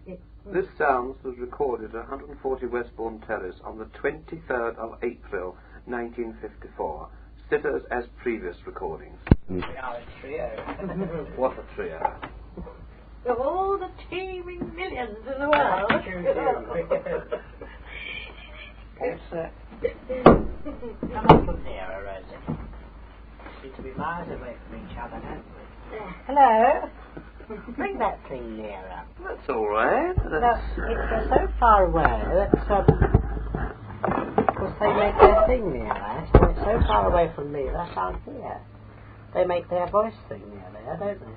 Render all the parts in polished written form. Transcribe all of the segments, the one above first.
This sounds was recorded at 140 Westbourne Terrace on the 23rd of April, 1954. Sitters as previous recordings. We are a trio. What a trio. Of all the teeming millions in the world. Come on from nearer, Rosie. Seem to be miles away from each other, don't we? Hello. Bring that thing nearer. That's all right. No, it's so far away that because they make their thing nearer, so it's so far away from me that I can't hear. They make their voice thing near there, don't they?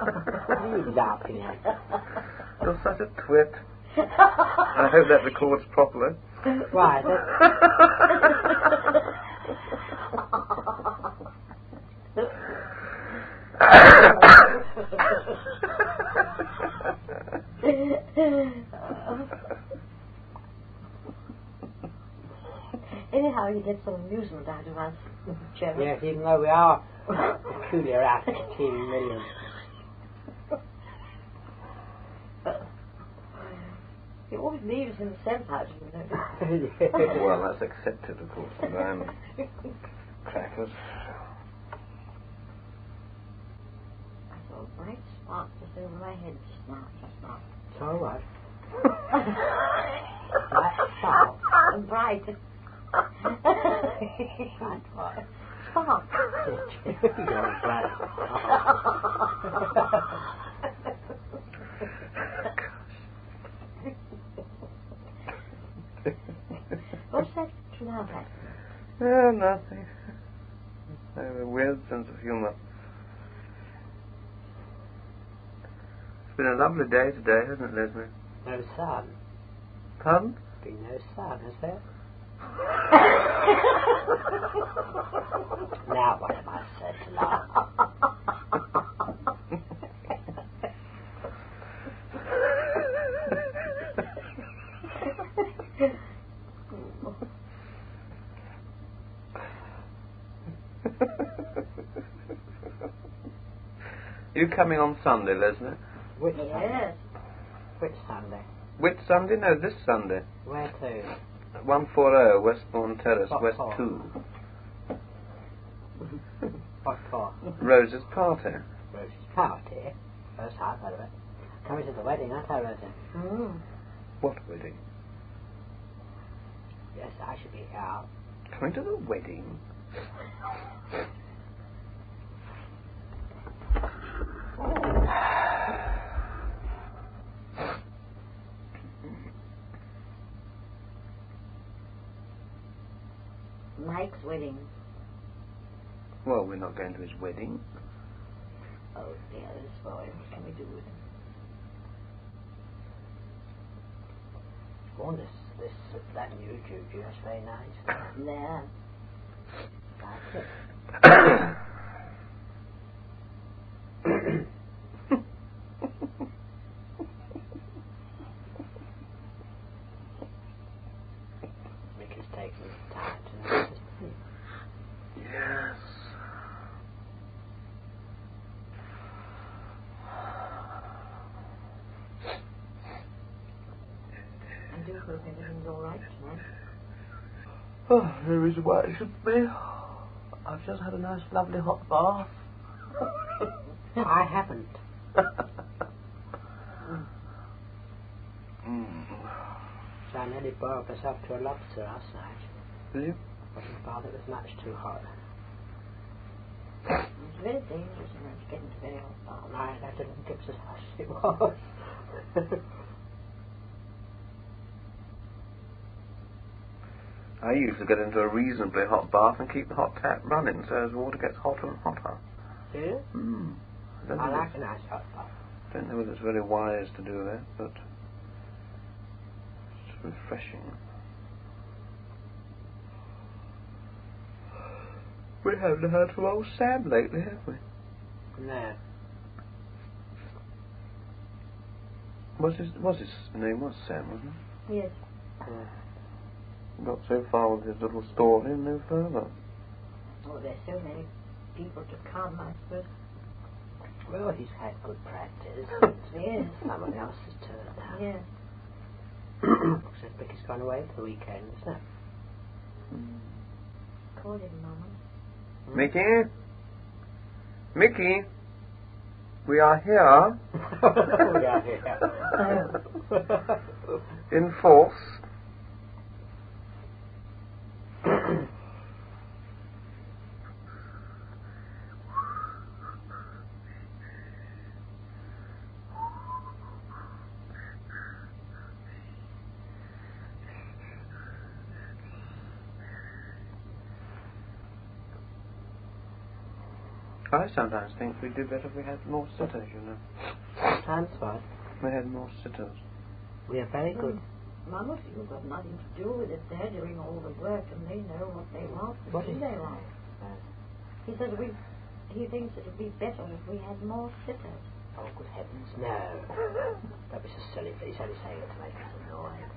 What are you laughing at? You're such a twit. I hope that records properly. Why? Anyhow, you get some amusement out of us, Jerry. Yes, even though we are peculiar out of teeming millions. You always leave us in the sense house, you know. Well, that's accepted, of course. And crackers. I saw a bright spot just over my head just now. So what? Bright spot? Bright. Bright what? Spot. You're bright. What's that to laugh at? Oh, nothing. I have a weird sense of humour. It's been a lovely day today, hasn't it, Leslie? No sun. Pardon? There's been no sun, has there? Now what am I said to laugh? You coming on Sunday, Leslie? Which Yes. Sunday? Which Sunday? Which Sunday? No, this Sunday. Where to? 140 Westbourne Terrace, What West for? 2. What for? Rose's party. Rosie's party. First I've heard of it. Coming to the wedding, aren't I, Rosie? What wedding? Yes, I should be out. Coming to the wedding? Mike's wedding. Well, we're not going to his wedding. Oh dear, this boy, what can we do with him? Oh, that new juju, that's very nice. There. Like it. Mickey's taking his time to notice. Yes. I do hope everything's all right tonight. Oh, there is why it should be. I've just had a nice, lovely hot bath. I haven't. So I nearly boiled myself to a lobster last night. Did you? But my father was much too hot. It's very dangerous, you know, to get into very hot baths. I didn't think it was as hot as it was. I usually get into a reasonably hot bath and keep the hot tap running so as the water gets hotter and hotter. Do you? I like a nice hot bath. I don't know whether it's very wise to do that, but it's refreshing. We haven't heard from old Sam lately, have we? No. What's his name? Was Sam, wasn't it? Yes. Got so far with his little story and no further. Oh, there's so many people to come, I suppose. Well, he's had good practice. Yes. Someone else has turned up. Yes. Says Becky's gone away for the weekend, isn't it? Call him, Mama. Mickey? Mickey? We are here. We are here. In force. I sometimes think we'd do better if we had more sitters, you know. Sometimes what? We had more sitters. We are very good. Mama, you've got nothing to do with it. They're doing all the work and they know what they want, What who is they want. He says he thinks it would be better if we had more sitters. Oh, good heavens, no. That was so silly. Please only say it to make us annoyed.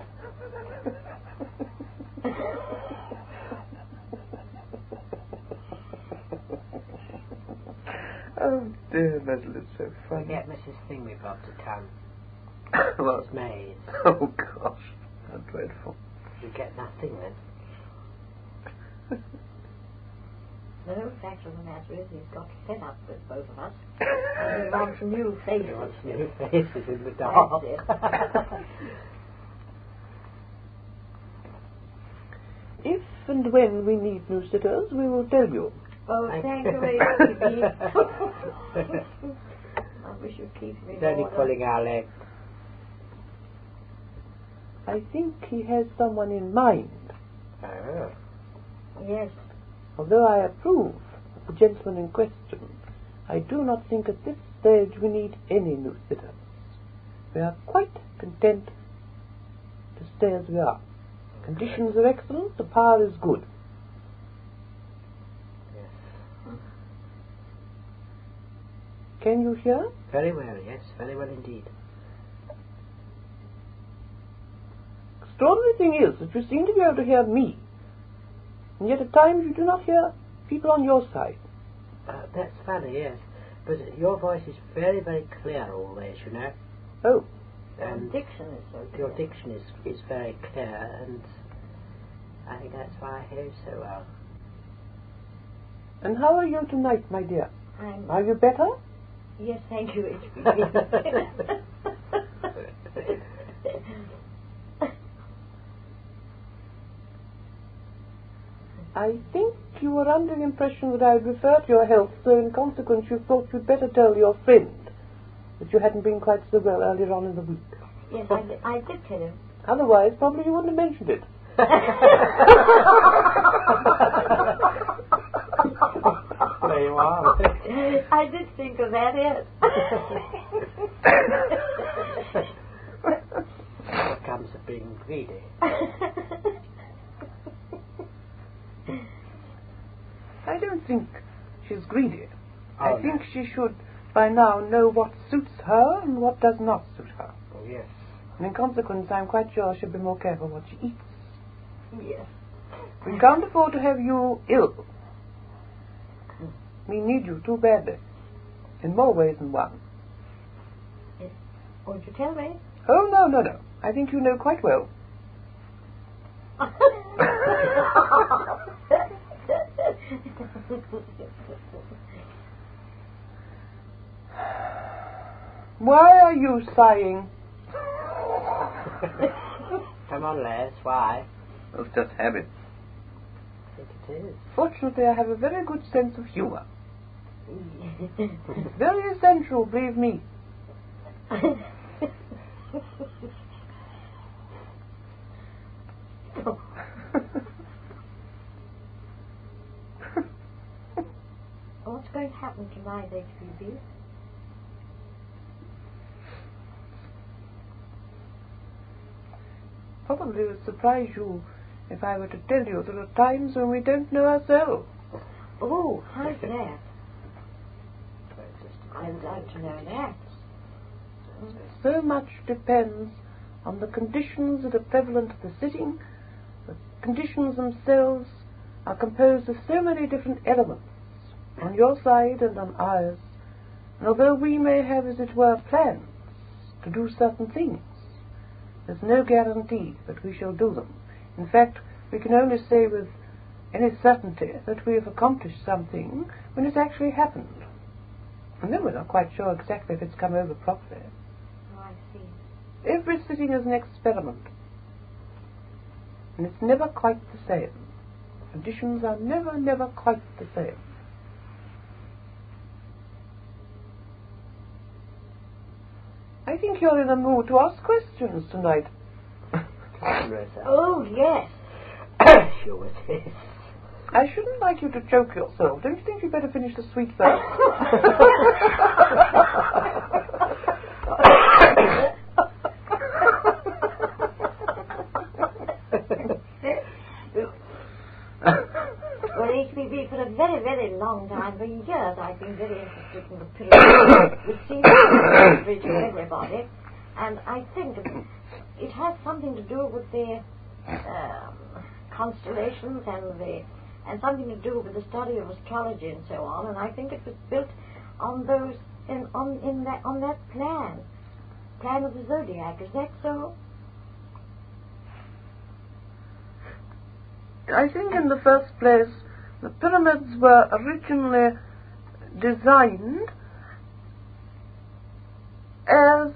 Oh dear, Basil, it's so funny. We get Mrs. Thingamybob to come. What? Mrs. Mays. Oh gosh, how dreadful. You get nothing then. The whole fact of the matter is he's got fed up with both of us. And he wants new faces. He wants new faces in the dark. That's it. If and when we need new sitters, we will tell you. Oh, thank you very much, Phoebe. I wish you'd keep me He's only pulling our leg. I think he has someone in mind. Oh. Yes. Although I approve of the gentleman in question, I do not think at this stage we need any new sitters. We are quite content to stay as we are. Conditions are excellent, the power is good. Yes. Can you hear? Very well, yes, very well indeed. Extraordinary thing is that you seem to be able to hear me, and yet at times you do not hear people on your side. That's funny, yes. But your voice is very, very clear always, you know. Oh. And diction is so clear. your diction is very clear, and I think that's why I hear you so well. And how are you tonight, my dear? Are you better? Yes, thank you, H.P. I think you were under the impression that I would refer to your health, so in consequence you thought you'd better tell your friend that you hadn't been quite so well earlier on in the week. Yes, I did tell him. Otherwise, probably you wouldn't have mentioned it. There you are. I did think of that, yes. What comes of being greedy? I don't think she's greedy. Oh, I think she should, by now, know what suits her and what does not suit her. Oh, yes. And in consequence, I'm quite sure she'll be more careful what she eats. Yes. We can't afford to have you ill. We need you too badly. In more ways than one. Yes. Won't you tell me? Oh, no. I think you know quite well. Why are you sighing? Come on, Les, why? It's just habit. I think it is. Fortunately, I have a very good sense of humour. It's very essential, believe me. What's going to happen tonight, HPB? Probably it would surprise you if I were to tell you there are times when we don't know ourselves. Oh, how's that? I'd like to know that. So much depends on the conditions that are prevalent at the sitting. The conditions themselves are composed of so many different elements, on your side and on ours, And although we may have, as it were, plans to do certain things, there's no guarantee that we shall do them. In fact, we can only say with any certainty that we have accomplished something when it's actually happened. And then we're not quite sure exactly if it's come over properly. Oh, I see. Every sitting is an experiment. And it's never quite the same. Conditions are never quite the same. I think you're in a mood to ask questions tonight. Oh, yes. Sure it is. I shouldn't like you to choke yourself. Don't you think you'd better finish the sweet first? Well, HPV, for a very long time, for years, I've been very interested in the pyramid, which seems to be to everybody. And I think it has something to do with the constellations and something to do with the study of astrology and so on. And I think it was built on those on that plan of the zodiac. Is that so? I think in the first place the pyramids were originally designed as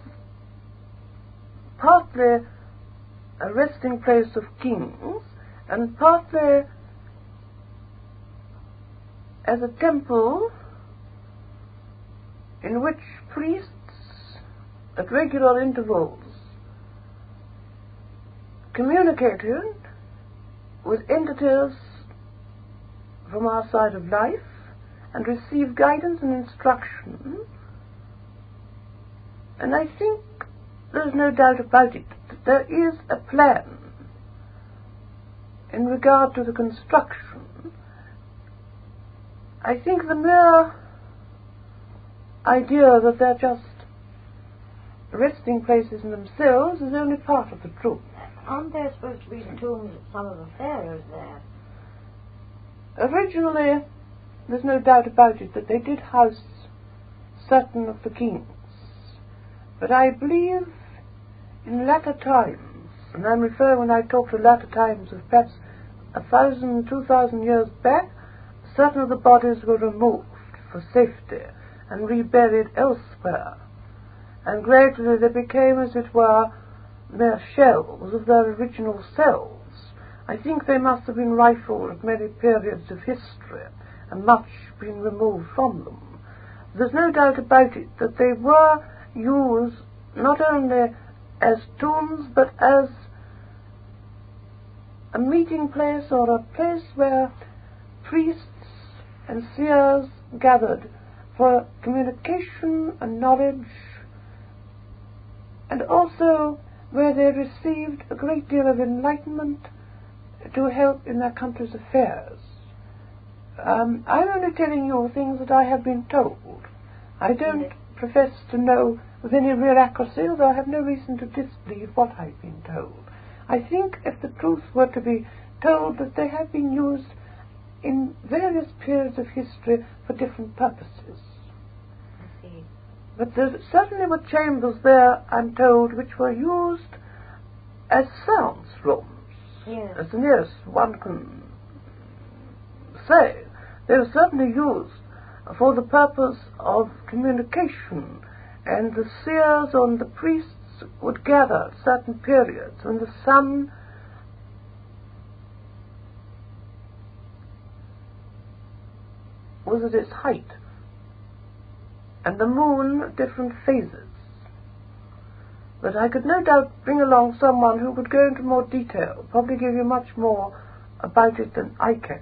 partly a resting place of kings and partly as a temple in which priests at regular intervals communicated with entities from our side of life and received guidance and instruction. And I think there's no doubt about it that there is a plan in regard to the construction. I think the mere idea that they're just resting places in themselves is only part of the truth. Aren't there supposed to be tombs of some of the pharaohs there? Originally, there's no doubt about it that they did house certain of the kings. But I believe in latter times, and I'm referring when I talk to latter times of perhaps 1,000, 2,000 years back, certain of the bodies were removed for safety and reburied elsewhere. And gradually they became, as it were, mere shells of their original selves. I think they must have been rifled at many periods of history, and much been removed from them. There's no doubt about it that they were used not only as tombs, but as a meeting place or a place where priests and seers gathered for communication and knowledge, and also where they received a great deal of enlightenment to help in their country's affairs. I'm only telling you things that I have been told. I don't profess to know with any real accuracy, although I have no reason to disbelieve what I've been told. I think if the truth were to be told, that they have been used in various periods of history for different purposes. I see. But there certainly were chambers there, I'm told, which were used as seance rooms, as the nearest one can say. They were certainly used for the purpose of communication, and the seers and the priests would gather at certain periods when the sun was at its height and the moon at different phases. But I could no doubt bring along someone who would go into more detail, probably give you much more about it than I can.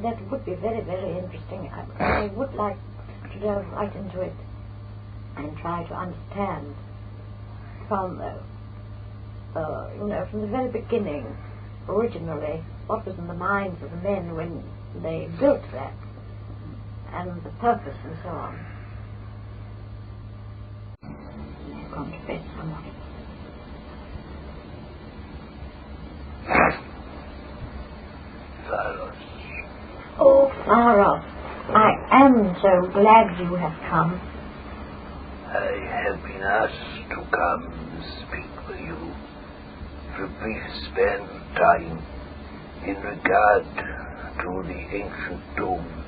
That would be very interesting. I would like to delve right into it and try to understand from from the very beginning, originally, what was in the minds of the men when they built that, and the purpose and so on. I've gone to bed somewhat. so glad you have come. I have been asked to come and speak with you for a brief span of time in regard to the ancient domes,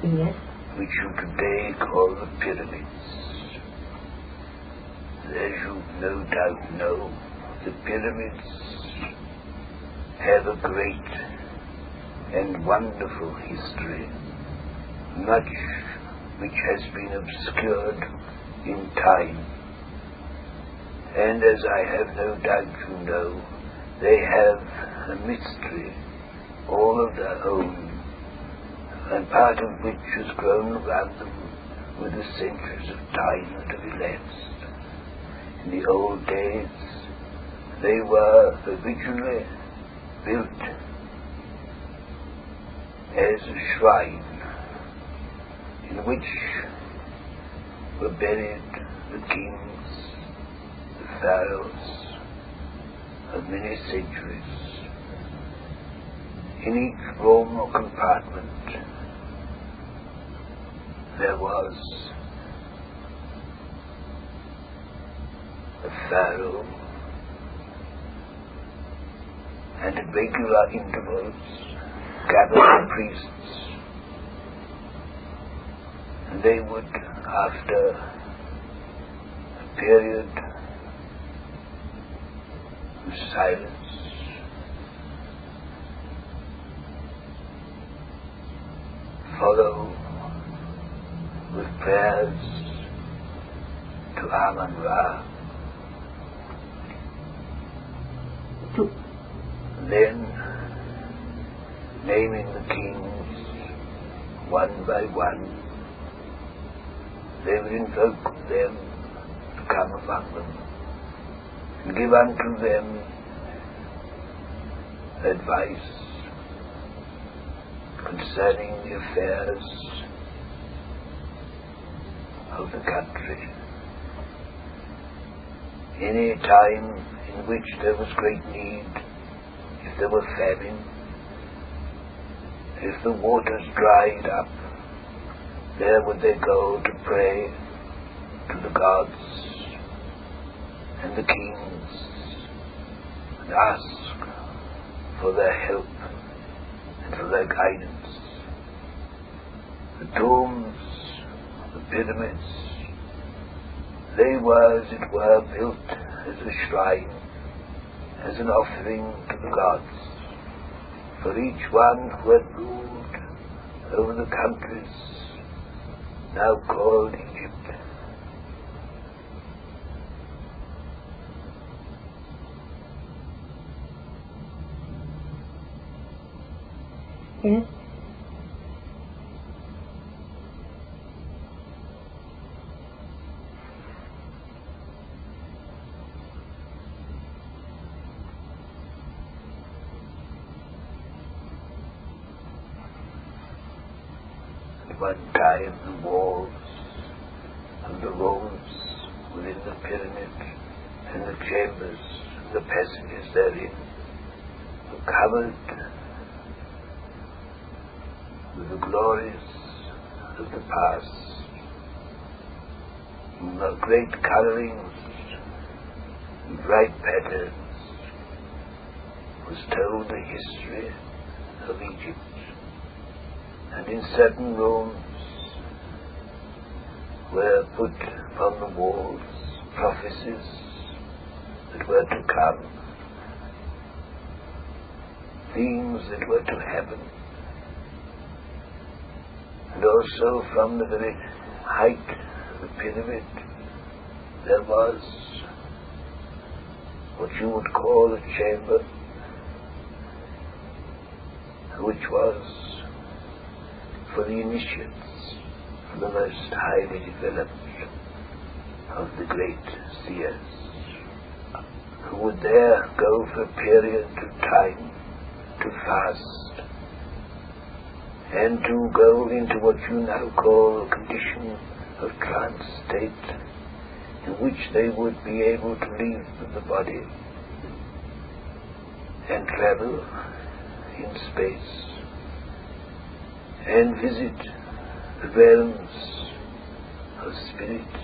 Yes. which you today call the pyramids. As you no doubt know, the pyramids have a great and wonderful history, much which has been obscured in time. And as I have no doubt you know, they have a mystery all of their own, and part of which has grown around them with the centuries of time that have elapsed. In the old days, they were originally built as a shrine in which were buried the kings, the pharaohs of many centuries. In each room or compartment there was a pharaoh, and at regular intervals gathered the priests, and they would, after a period of silence, follow with prayers to Amun-Ra. Then, naming the kings one by one, they would invoke them to come among them and give unto them advice concerning the affairs of the country. Any time in which there was great need, if there were famine, if the waters dried up, there would they go to pray to the gods and the kings and ask for their help and for their guidance. The tombs, the pyramids, they were, as it were, built as a shrine, as an offering to the gods, for each one who had ruled over the countries now called Egypt. Yes. At one time the walls and the rooms within the pyramid and the chambers, the passages therein, were covered with the glories of the past. In the great colorings and bright patterns was told the history of Egypt. And in certain rooms were put upon the walls prophecies that were to come, things that were to happen. And also from the very height of the pyramid there was what you would call a chamber, which was for the initiates, for the most highly developed of the great seers, who would there go for a period of time to fast and to go into what you now call a condition of trance state, in which they would be able to leave the body and travel in space and visit the realms of spirit,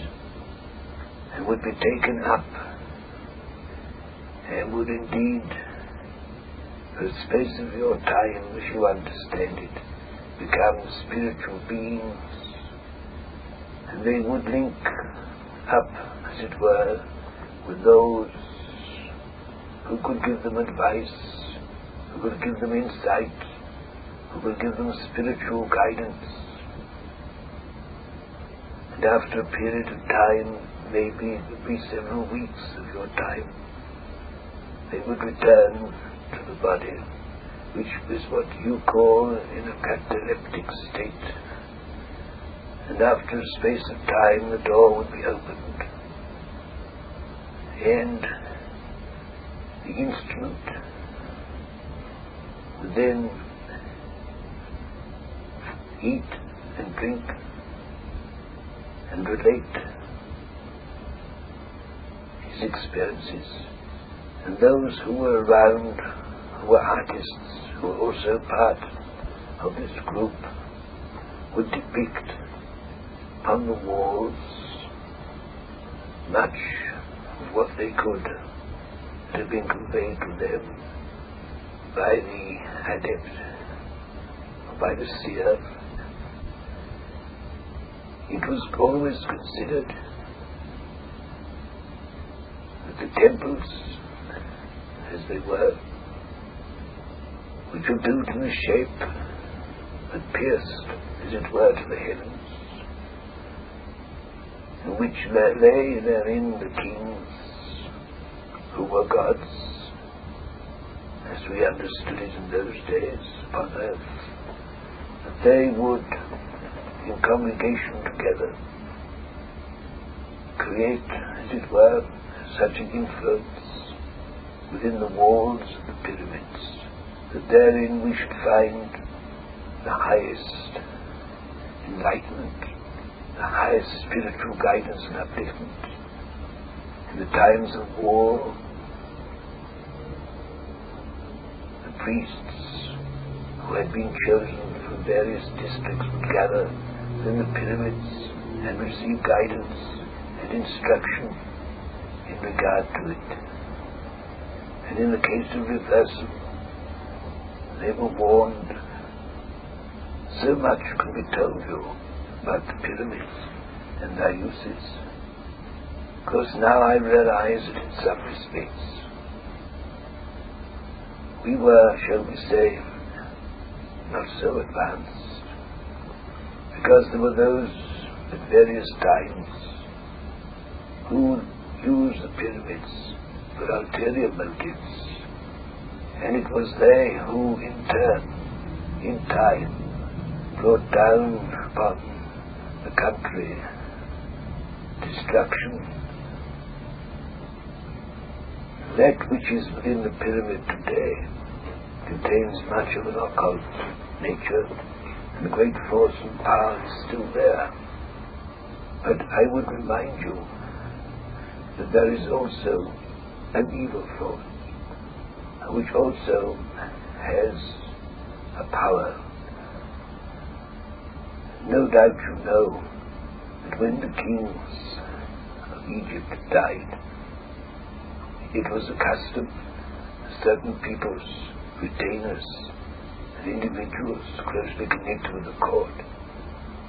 and would be taken up, and would indeed, for the space of your time, as you understand it, become spiritual beings, and they would link up, as it were, with those who could give them advice, who could give them insight, who could give them spiritual guidance. And after a period of time, maybe it would be several weeks of your time, they would return to the body, which is what you call in a cataleptic state. And after a space of time, the door would be opened, and the instrument would then eat and drink and relate his experiences. And those who were around, who were artists, who were also part of this group, would depict on the walls much of what they could that had been conveyed to them by the adept or by the seer. It was always considered that the temples, as they were, which were built in a shape that pierced, as it were, to the heavens, in which lay therein the kings who were gods, as we understood it in those days upon earth, that they would, in congregation together, create, as it were, such an influence within the walls of the pyramids, that therein we should find the highest enlightenment, the highest spiritual guidance and upliftment. In the times of war, the priests who had been chosen from various districts would gather within the pyramids and receive guidance and instruction in regard to it. And in the case of reversal, they were warned. So much can be told you about the pyramids and their uses. Of course, now I realize that in some respects we were, shall we say, not so advanced, because there were those at various times who used the pyramids for ulterior motives, and it was they who in turn, in time, brought down upon the country destruction. That which is within the pyramid today contains much of an occult nature, and the great force and power is still there. But I would remind you that there is also an evil force, which also has a power. No doubt you know that when the kings of Egypt died, it was a custom certain people's retainers and individuals closely connected with the court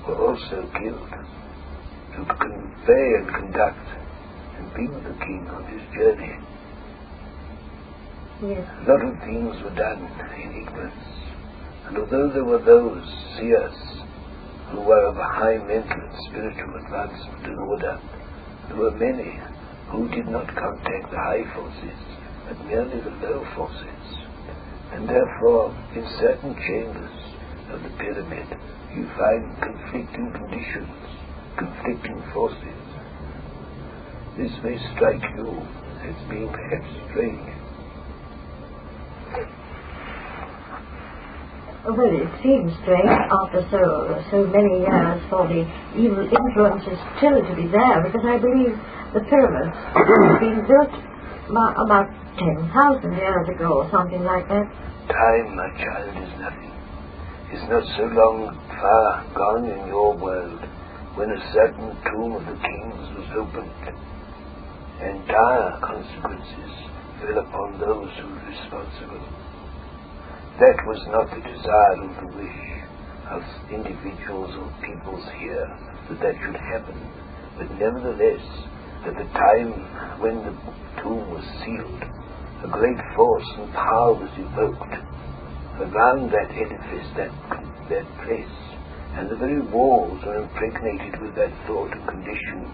were also killed to convey and conduct and be with the king on his journey. Yes. A lot of things were done in ignorance, and although there were those seers who were of a high mental and spiritual advancement and order, there were many who did not contact the high forces, but merely the low forces. And therefore, in certain chambers of the pyramid, you find conflicting conditions, conflicting forces. This may strike you as being perhaps strange. Well, it seems strange after so many years for the evil influences still to be there, because I believe the pyramids have been built about 10,000 years ago or something like that. Time, my child, is nothing. is not so long far gone in your world when a certain tomb of the kings was opened, and dire consequences fell upon those who were responsible. That was not the desire or the wish of individuals or peoples here that should happen, but nevertheless, at the time when the tomb was sealed, a great force and power was evoked around that edifice, that place, and the very walls were impregnated with that thought and condition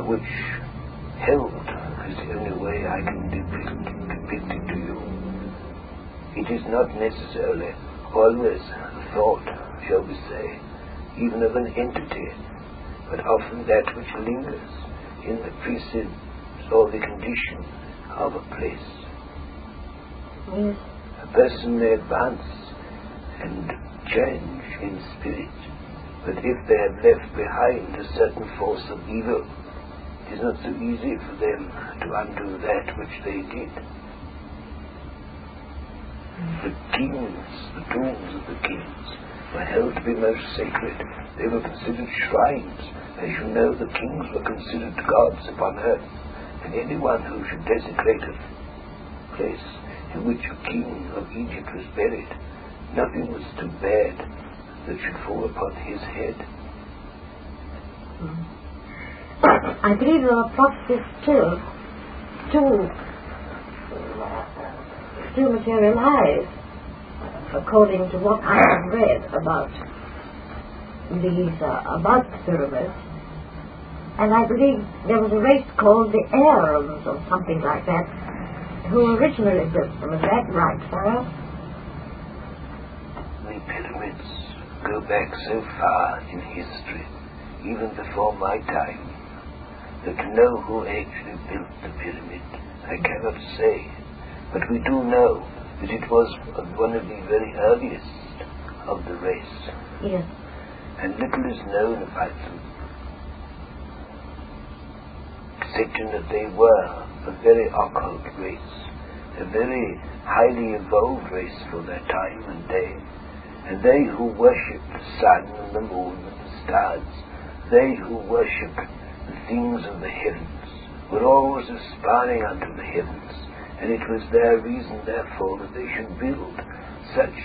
which held, is the only way I can depict it to you. It is not necessarily always a thought, shall we say, even of an entity, but often that which lingers in the precepts or the condition of a place. Yes. A person may advance and change in spirit, but if they have left behind a certain force of evil, it is not so easy for them to undo that which they did. The kings, the tombs of the kings, were held to be most sacred. They were considered shrines. As you know, the kings were considered gods upon earth, and anyone who should desecrate a place in which a king of Egypt was buried, nothing was too bad that should fall upon his head. I believe there are prophecies still materialize, according to what I have read about about the pyramids. And I believe there was a race called the Arabs or something like that, who originally built them. Is that right, Pharaoh? The pyramids go back so far in history, even before my time, that to know who actually built the pyramid, I cannot say. But we do know that it was one of the very earliest of the race. Yes. And little is known about them, except in that they were a very occult race, a very highly evolved race for their time and day. And they who worshipped the sun and the moon and the stars, they who worshipped the things of the heavens, were always aspiring unto the heavens, and it was their reason, therefore, that they should build such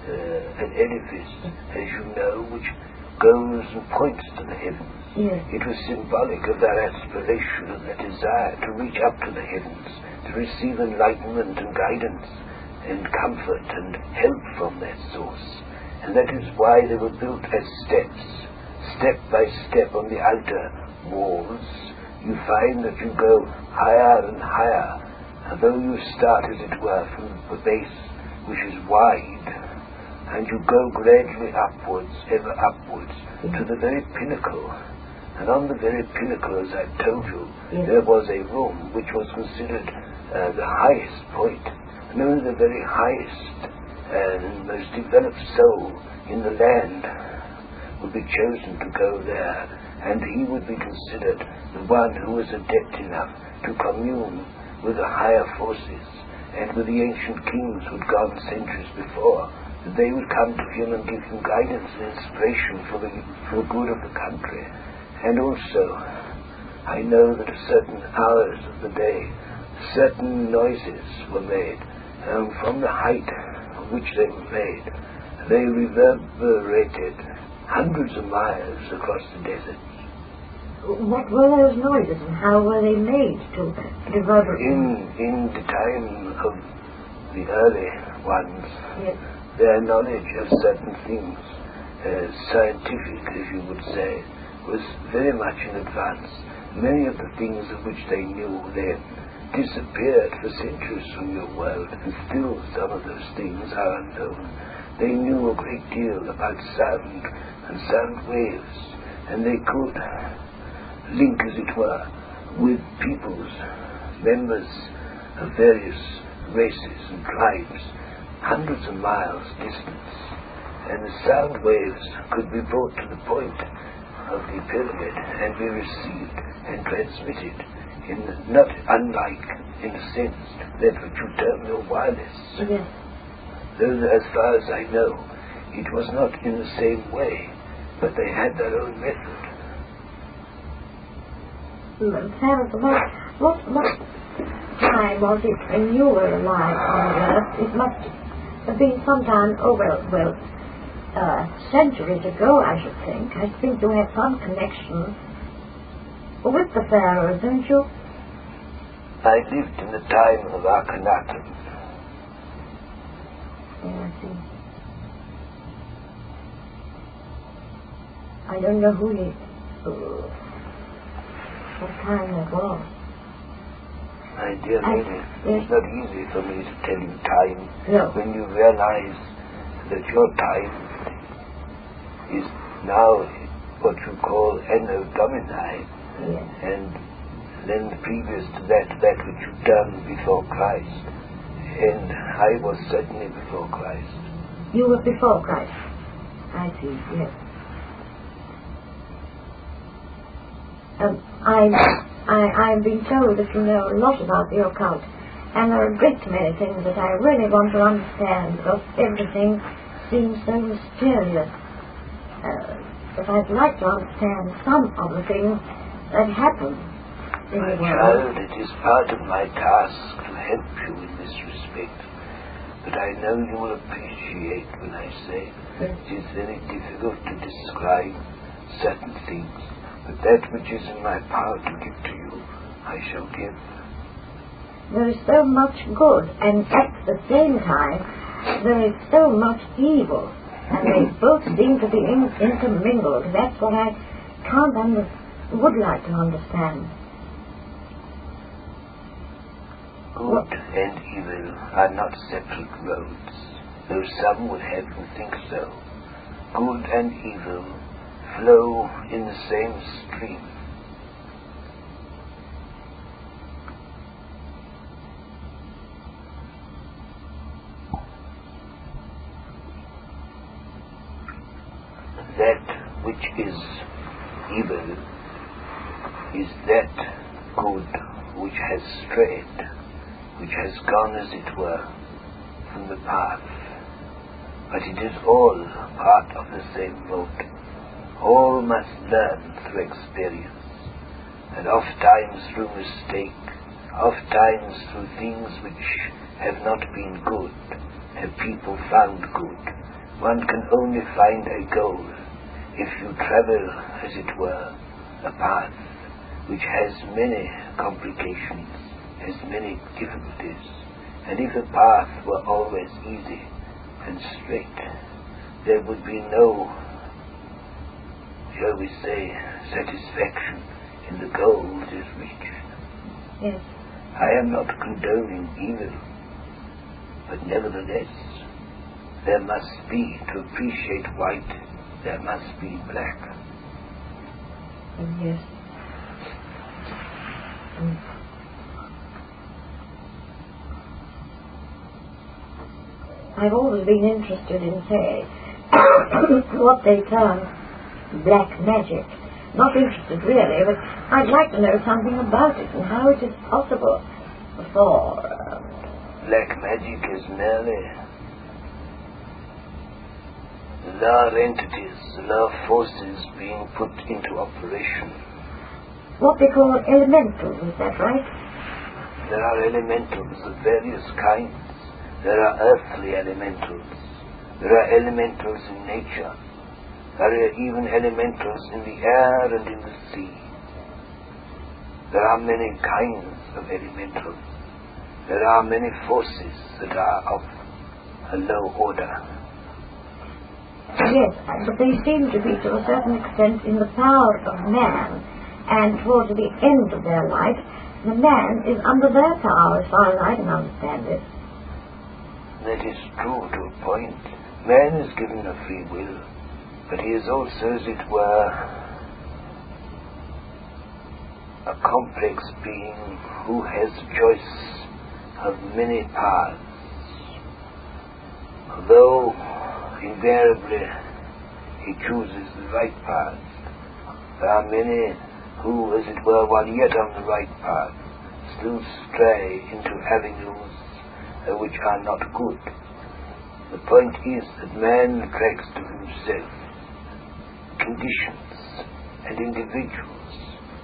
an edifice, as you know, which goes and points to the heavens. Yes. It was symbolic of their aspiration and their desire to reach up to the heavens, to receive enlightenment and guidance and comfort and help from that source. And that is why they were built as steps, step by step on the outer walls. You find that you go higher and higher, though you start, as it were, from the base, which is wide, and you go gradually upwards, ever upwards, to the very pinnacle. And on the very pinnacle, as I told you, there was a room which was considered the highest point, and only the very highest and most developed soul in the land would be chosen to go there, and he would be considered the one who was adept enough to commune with the higher forces and with the ancient kings who had gone centuries before, that they would come to him and give him guidance and inspiration for the good of the country. And also, I know that at certain hours of the day, certain noises were made, and from the height on which they were made, they reverberated hundreds of miles across the desert. What were those noises, and how were they made to reverberate? In the time of the early ones, yes, their knowledge of certain things, scientific, as you would say, was very much in advance. Many of the things of which they knew then disappeared for centuries from your world, and still some of those things are unknown. They knew a great deal about sound and sound waves, and they could link, as it were, with peoples, members of various races and tribes, hundreds of miles distance, and the sound waves could be brought to the point of the pyramid and be received and transmitted, not unlike, in a sense, that which you term your wireless. yes. Though, as far as I know, It was not in the same way, but they had their own method. Pharos, what time was it when you were alive on the earth? It must have been sometime centuries ago, I should think. I think you have some connection with the Pharos, don't you? I lived in the time of Akhenaten. Yeah, I see. I don't know what time that was. My dear lady, it's not easy for me to tell you time when you realize that your time is now what you call Anno Domini, and then previous to that which you've done before Christ. And I was certainly before Christ. You were before Christ? I see, yes. I've been told that you know a lot about the occult, and there are a great many things that I really want to understand, because everything seems so mysterious. But I'd like to understand some of the things that happen in the world. Child, it is part of my task to help you in this respect, but I know you will appreciate when I say it is very difficult to describe certain things. But that which is in my power to give to you, I shall give. There is so much good, and at the same time, there is so much evil, and they both seem to be intermingled. That's what I would like to understand. Good and evil are not separate roads, though some would have you think so. Good and evil flow in the same stream. That which is evil is that good which has strayed, which has gone, as it were, from the path. But it is all part of the same road. All must learn through experience, and oft-times through mistake, oft-times through things which have not been good, have people found good. One can only find a goal if you travel, as it were, a path which has many complications, has many difficulties. And if the path were always easy and straight, there would be no, shall we say, satisfaction in the goal that is reached. Yes. I am not condoning evil, but nevertheless, there must be, to appreciate white, there must be black. Yes. I've always been interested in, say, what they term black magic. Not interested really, but I'd like to know something about it and how it is possible for... Black magic is merely lower entities, lower forces being put into operation. What they call elementals, is that right? There are elementals of various kinds. There are earthly elementals. There are elementals in nature. There are even elementals in the air and in the sea. There are many kinds of elementals. There are many forces that are of a low order. Yes, but they seem to be to a certain extent in the power of man, and towards the end of their life, the man is under their power, as far as I can understand it. That is true to a point. Man is given a free will, but he is also, as it were, a complex being who has choice of many paths. Although invariably he chooses the right path, there are many who, as it were, while yet on the right path, still stray into avenues which are not good. The point is that man attracts to himself conditions and individuals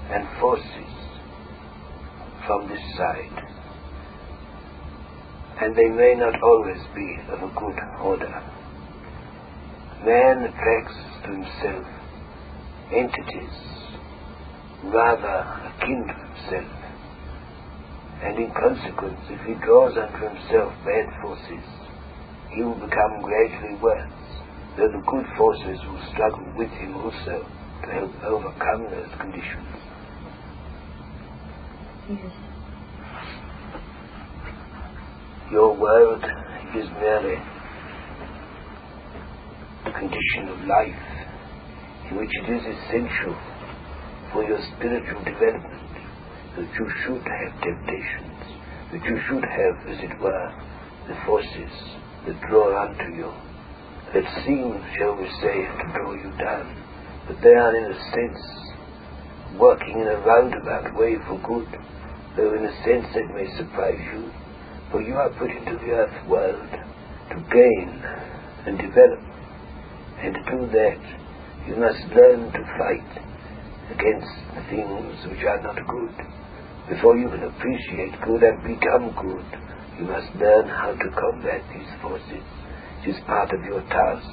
and forces from this side, and they may not always be of a good order. Man attracts to himself entities rather akin to himself, and in consequence, if he draws unto himself bad forces, he will become gradually worse, though the good forces will struggle with him also to help overcome those conditions. Yes. Your world is merely a condition of life in which it is essential for your spiritual development that you should have temptations, that you should have, as it were, the forces that draw unto you, that seem, shall we say, to draw you down, but they are in a sense working in a roundabout way for good, though in a sense it may surprise you, for you are put into the earth world to gain and develop, and to do that you must learn to fight against the things which are not good. Before you can appreciate good and become good, you must learn how to combat these forces. It is part of your task.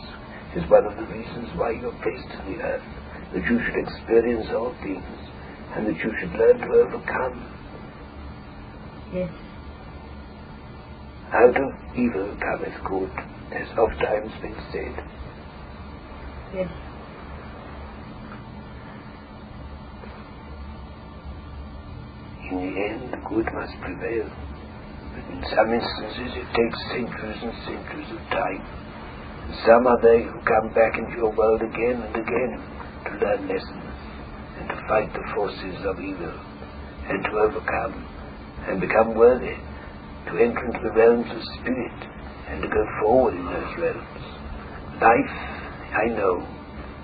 It is one of the reasons why you are placed in the earth, that you should experience all things, and that you should learn to overcome. Yes. Out of evil cometh good, as ofttimes been said. Yes. In the end, good must prevail. But in some instances it takes centuries and centuries of time. And some are they who come back into your world again and again to learn lessons and to fight the forces of evil and to overcome and become worthy to enter into the realms of spirit and to go forward in those realms. Life, I know,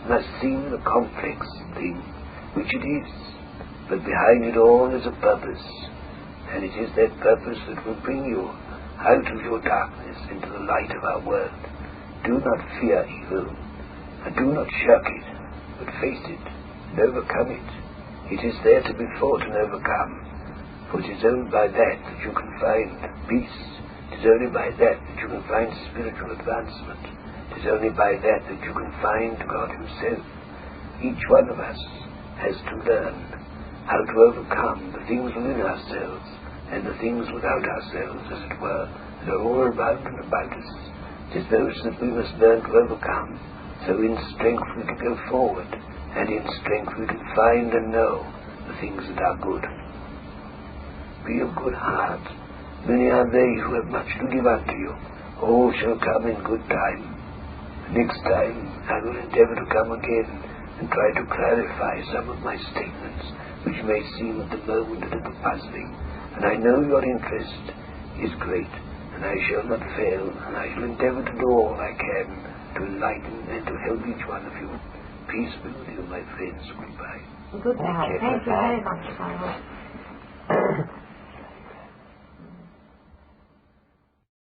must seem a complex thing, which it is, but behind it all is a purpose, and it is that purpose that will bring you out of your darkness into the light of our world. Do not fear evil, and do not shirk it, but face it and overcome it. It is there to be fought and overcome, for it is only by that that you can find peace. It is only by that that you can find spiritual advancement. It is only by that that you can find God Himself. Each one of us has to learn how to overcome the things within ourselves and the things without ourselves, as it were, that are all around and about us. It is those that we must learn to overcome, so in strength we can go forward, and in strength we can find and know the things that are good. Be of good heart. Many are they who have much to give unto you. All shall come in good time. Next time I will endeavour to come again and try to clarify some of my statements, which may seem at the moment a little puzzling, and I know your interest is great, and I shall not fail, and I shall endeavour to do all I can to enlighten and to help each one of you. Peace be with you, my friends. Goodbye. Goodbye. Thank you very much, Father.